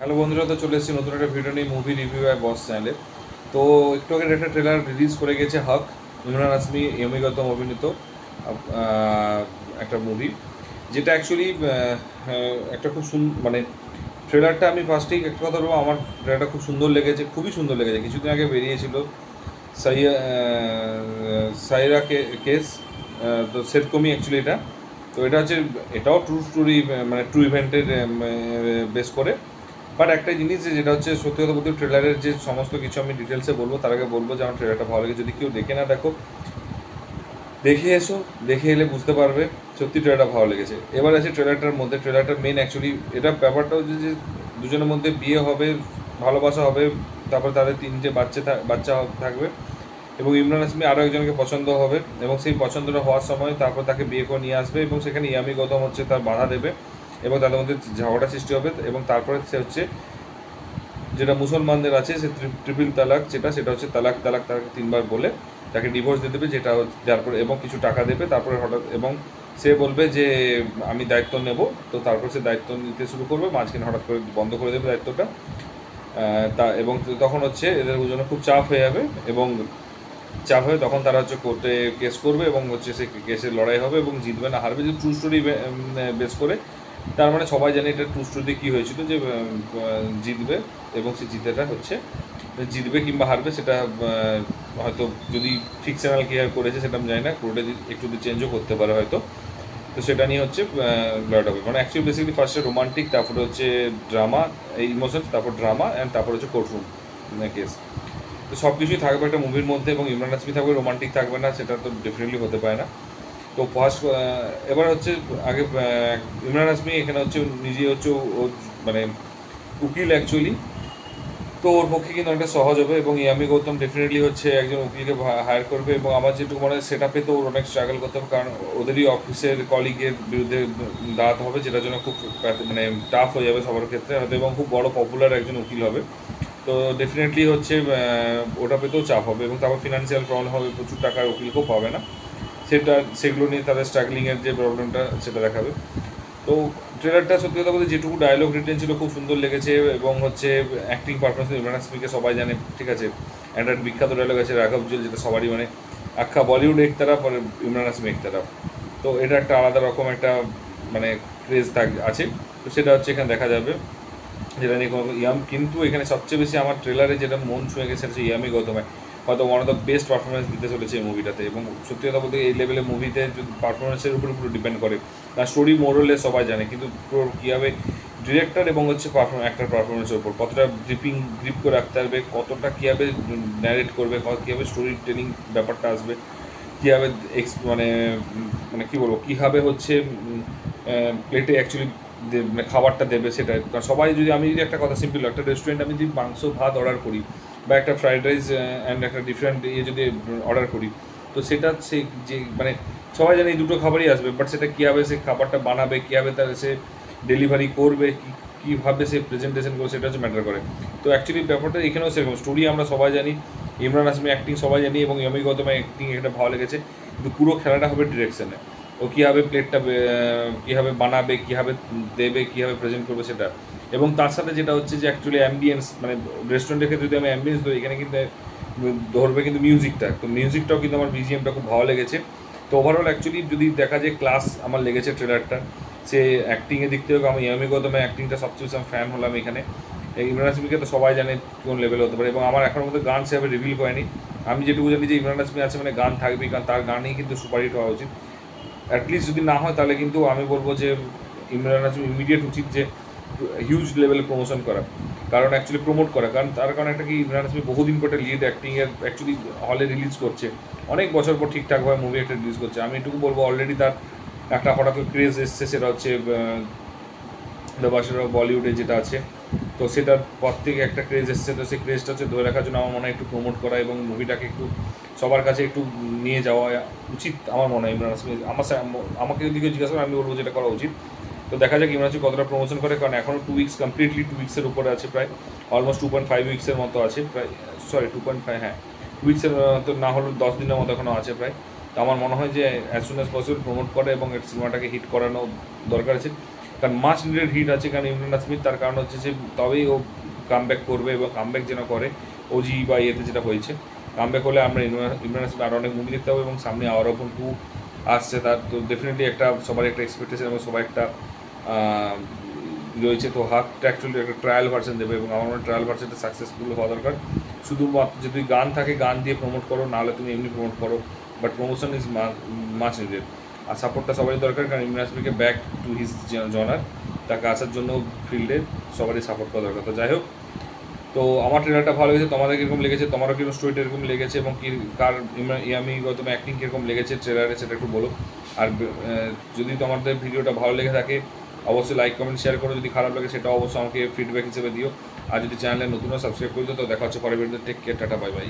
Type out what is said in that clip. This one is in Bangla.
হ্যালো বন্ধুরা, তো চলে এসেছি নতুন একটা ভিডিও নিয়ে মুভি রিভিউ বাই বস চ্যানেলে। তো একটু আগে একটা ট্রেলার রিলিজ করে গেছে হক, ইমরান হাশমি ইয়মি গৌতম অভিনীত একটা মুভি, যেটা অ্যাকচুয়ালি একটা খুব মানে ট্রেলারটা আমি ফার্স্টেই একটা কথা বলবো, আমার ট্রেলারটা খুব সুন্দর লেগেছে, খুবই সুন্দর লেগেছে। কিছুদিন আগে বেরিয়েছিল সাইরা কেস, তো সেরকমই অ্যাকচুয়ালি এটা। তো এটা হচ্ছে, এটাও ট্রু স্টোরি, মানে ট্রু ইভেন্টের বেস করে। বাট একটা জিনিস যেটা হচ্ছে সত্যি কথা বলতে, ট্রেলারের যে সমস্ত কিছু আমি ডিটেলসে বলবো, তার আগে বলবো যে আমার ট্রেলারটা ভালো লাগে। যদি কেউ দেখে না দেখো, দেখে এসো, দেখে এলে বুঝতে পারবে সত্যি ট্রেলারটা ভালো লেগেছে। এবার আছে ট্রেলারটার মধ্যে, ট্রেলারটার মেন অ্যাকচুয়ালি এটা ব্যাপারটা হচ্ছে যে দুজনের মধ্যে বিয়ে হবে, ভালোবাসা হবে, তারপরে তাদের তিনটে বাচ্চা থাকবে, এবং ইমরান হাশমি আরও একজনকে পছন্দ হবে, এবং সেই পছন্দটা হওয়ার সময় তারপর তাকে বিয়ে করে নিয়ে আসবে, এবং সেখানে ইয়ামি গৌতম হচ্ছে তার বাধা দেবে, এবং তাদের মধ্যে ঝগড়া সৃষ্টি হবে। এবং তারপরে সে হচ্ছে, যেটা মুসলমানদের আছে সে ট্রিপল তালাক, সেটা হচ্ছে তালাক তালাক তাকে তিনবার বলে তাকে ডিভোর্স দিয়ে দেবে, যেটা তারপরে এবং কিছু টাকা দেবে, তারপরে হঠাৎ এবং সে বলবে যে আমি দায়িত্ব নেব। তো তারপর সে দায়িত্ব নিতে শুরু করবে, মাঝখানে হঠাৎ করে বন্ধ করে দেবে দায়িত্বটা। তা এবং তখন হচ্ছে এদের জন্য খুব চাপ হয়ে যাবে, এবং চাপ হয়ে তখন তারা হচ্ছে কোর্টে কেস করবে, এবং হচ্ছে সে কেসের লড়াই হবে এবং জিতবে না হারবে, যে ট্রু স্টোরি বেস করে। তার মানে সবাই জানে এটা ট্রু স্টোরিতে কী হয়েছিল, যে জিতবে, এবং সে জিতেটা হচ্ছে জিতবে কিংবা হারবে সেটা হয়তো যদি ফিকশনাল কী করেছে সেটা আমি জানি না, কোর্টে একটু চেঞ্জও করতে পারে হয়তো। তো সেটা নিয়ে হচ্ছে লড়াইটা হবে, মানে অ্যাকচুয়ালি বেসিক্যালি ফার্স্টে রোমান্টিক, তারপরে হচ্ছে ড্রামা, ইমোশনস, তারপর ড্রামা অ্যান্ড তারপর হচ্ছে কোর্টরুম কেস। তো সব কিছুই থাকবে একটা মুভির মধ্যে, এবং ইমরান হাশমি থাকবে, রোমান্টিক থাকবে না সেটা তো ডেফিনেটলি হতে পারে না। তো ফার্স্ট এবার হচ্ছে আগে ইমরান হাশমি এখানে হচ্ছে নিজে হচ্ছে মানে উকিল অ্যাকচুয়ালি। তো ওর পক্ষে কিন্তু অনেকটা সহজ হবে, এবং ইয়ামি গৌতম ডেফিনেটলি হচ্ছে একজন উকিলকে হায়ার করবে, এবং আমার যেটুকু মানে সেট আপে তো ওর অনেক স্ট্রাগল করতে হবে, কারণ ওদেরই অফিসের কলিগের বিরুদ্ধে দাঁড়াতে হবে, যেটার জন্য খুব মানে টাফ হয়ে যাবে সবার ক্ষেত্রে হয়তো, এবং খুব বড় পপুলার একজন উকিল হবে। তো ডেফিনেটলি হচ্ছে ওটা পেতেও চাপ হবে, এবং তারপর ফিনান্সিয়াল প্রবলেম হবে, প্রচুর টাকার উকিলকেও পাবে না, সেগুলো নিয়ে তাদের স্ট্রাগলিংয়ের যে প্রবলেমটা সেটা দেখাবে। তো ট্রেলারটা সত্যি কথা বলতে যেটুকু ডায়লগ রিটেন ছিল খুব সুন্দর লেগেছে, এবং হচ্ছে অ্যাক্টিং পারফরমেন্স ইমরান হাশমিকে সবাই জানে, ঠিক আছে। একটা বিখ্যাত ডায়লগ আছে রাঘব জুয়েল, যেটা সবারই মানে আখ্যা বলিউড এক তরফ আর ইমরান হাশমি এক তরফ। তো এটা একটা আলাদা রকম একটা মানে ক্রেজ আছে। তো সেটা হচ্ছে এখানে দেখা যাবে, যেটা নিয়ে কোনো কিন্তু এখানে সবচেয়ে বেশি আমার ট্রেলারে যেটা মন ছুঁয়ে গেছে সেটা হচ্ছে ইয়ামি গৌতমে, হয়তো one of the best performance দিতে চলেছে এই মুভিটাতে। এবং সত্যি কথা বলতে এই লেভেলের মুভিতে যদি পারফরমেন্সের উপরে পুরো ডিপেন্ড করে, না স্টোরি মোরলে সবাই জানে, কিন্তু পুরো কীভাবে ডিরেক্টর এবং হচ্ছে একটা পারফরমেন্সের উপর কতটা গ্রিপ করে রাখতে পারবে, কতটা কীভাবে ন্যারেট করবে, কীভাবে স্টোরি টেলিং ব্যাপারটা আসবে, কীভাবে মানে মানে কী বলবো, কীভাবে হচ্ছে প্লেটে অ্যাকচুয়ালি মানে খাবারটা দেবে সেটা। কারণ সবাই যদি, আমি যদি একটা কথা সিম্পল, একটা রেস্টুরেন্টে আমি যদি মাংস ভাত অর্ডার করি, বা একটা ফ্রাইড রাইস অ্যান্ড একটা ডিফারেন্ট যদি অর্ডার করি, তো সেটা সে যে মানে সবাই জানে এই দুটো খাবারই আসবে, বাট সেটা কীভাবে সে খাবারটা বানাবে, কীভাবে তার সে ডেলিভারি করবে, কীভাবে সে প্রেজেন্টেশন করবে, সেটা হচ্ছে ম্যাটার করে। তো অ্যাকচুয়ালি ব্যাপারটা এখানেও সেরকম, স্টোরি আমরা সবাই জানি, ইমরান হাশমি অ্যাক্টিং সবাই জানি, এবং ইয়ামি গৌতমের অ্যাক্টিং একটা ভালো লেগেছে, কিন্তু পুরো খেলাটা হবে ডিরেকশনে। ও কীভাবে প্লেটটা কীভাবে বানাবে, কীভাবে দেবে, কীভাবে প্রেজেন্ট করবে সেটা। এবং তার সাথে যেটা হচ্ছে যে অ্যাকচুয়ালি অ্যাম্বিয়েন্স, মানে রেস্টুরেন্টের ক্ষেত্রে যদি আমি অ্যাম্বিয়েন্স ধরি, এখানে কিন্তু ধরবে কিন্তু মিউজিকটা, তো মিউজিকটাও কিন্তু আমার বিজিএমটা খুব ভালো লেগেছে। তো ওভারঅল অ্যাকচুয়ালি যদি দেখা যায় ক্লাস আমার লেগেছে ট্রেলারটা, সে অ্যাক্টিংয়ের দিক থেকে আমি ইয়ামি গৌতমের অ্যাক্টিংটা সবচেয়ে বেশি ফ্যান হলাম এখানে। ইমরান হাশমিকে তো সবাই জানে কোন লেভেলে হতে পারে, এবং আমার এখনের মধ্যে গান সেভাবে রিভিল করেনি। আমি যেটুকু জানি যে ইমরান হাশমি আছে মানে গান থাকবেই, কারণ তার গানই কিন্তু সুপারহিট হওয়া উচিত। অ্যাটলিস্ট যদি না হয় তাহলে কিন্তু আমি বলবো যে ইমরান হাশমি ইমিডিয়েট উচিত যে হিউজ লেভেলে প্রমোশন করা, কারণ অ্যাকচুয়ালি প্রমোট করা, কারণ তার কারণ একটা কি, ইমরান হাশমি বহুদিন পর একটা লিড অ্যাক্টিংয়ের অ্যাকচুয়ালি হলে রিলিজ করছে, অনেক বছর পর ঠিকঠাকভাবে মুভি একটা রিলিজ করছে। আমি এটুকু বলবো অলরেডি তার একটা হঠাৎ ক্রেজ এসছে, সেটা হচ্ছে দ্য বাদশা অফ বলিউডে যেটা আছে, তো সেটার পর থেকে একটা ক্রেজ এসছে। তো সেই ক্রেজটা হচ্ছে ধরে রাখার জন্য আমার মনে হয় একটু প্রমোট করা, এবং মুভিটাকে একটু সবার কাছে একটু নিয়ে যাওয়া উচিত আমার মনে হয়। ইমরান হাশমি আমাকে যদি কেউ জিজ্ঞাসা করে আমি বলবো যেটা করা উচিত। তো দেখা যাক ইমরান হাশমি কতটা প্রমোশন করে, কারণ এখনও 2 উইকস কমপ্লিটলি 2 উইক্সের উপরে আছে, প্রায় অলমোস্ট 2.5 উইক্সের মতো আছে প্রায়, সরি 2.5, হ্যাঁ 2 উইক্সের তো না হলেও 10 দিনের মতো এখনও আছে প্রায়। তো আমার মনে হয় যে as soon as possible promote করে এবং সিনেমাটাকে হিট করানো দরকার আছে। কারণ মাচ নিডেড হিট আছে, কারণ ইমরান হাশমি, তার কারণ হচ্ছে যে তবেই ও কামব্যাক করবে, এবং কামব্যাক যেন করে ওজি বা ইয়েতে যেটা হয়েছে, কামব্যাক হলে আমরা ইমরান হাশমি আরও অনেক মুভি দেখতে হবে, এবং সামনে আওয়ারপন 2 আসছে, তার তো ডেফিনেটলি একটা সবার একটা এক্সপেকটেশন এবং সবার একটা রয়েছে। তো হাকটা অ্যাকচুয়ালি একটা ট্রায়াল ভার্সন দেবে, এবং আমার মনে ট্রায়াল ভার্সনটা সাকসেসফুল হওয়া দরকার। শুধুমাত্র যদি গান থাকে গান দিয়ে প্রমোট করো, নাহলে তুমি এমনি প্রমোট করো, but promotion is much needed. আর সাপোর্টটা সবারই দরকার, কারণ ইমরান হাশমিকে ব্যাক টু হিজ জনার, তাকে আসার জন্য ফিল্ডে সবারই সাপোর্ট করা দরকার। তো যাই হোক, তো আমার ট্রেলারটা ভালো লেগেছে, তোমাদের কীরকম লেগেছে, তোমারও কীরকম স্টোরিটা এরকম লেগেছে, এবং কি কার ইয়ামি গৌতম অ্যাক্টিং কীরকম লেগেছে ট্রেলারে, সেটা একটু বলো। আর যদি তোমাদের ভিডিওটা ভালো লেগে থাকে অবশ্যই লাইক কমেন্ট শেয়ার করো, যদি খারাপ লাগে সেটাও অবশ্যই আমাকে ফিডব্যাক হিসেবে দিও। আর যদি চ্যানেলে নতুন সাবস্ক্রাইব করে দিও, তো দেখা হচ্ছে পরের ভিডিওতে। Take care, tata, bye by.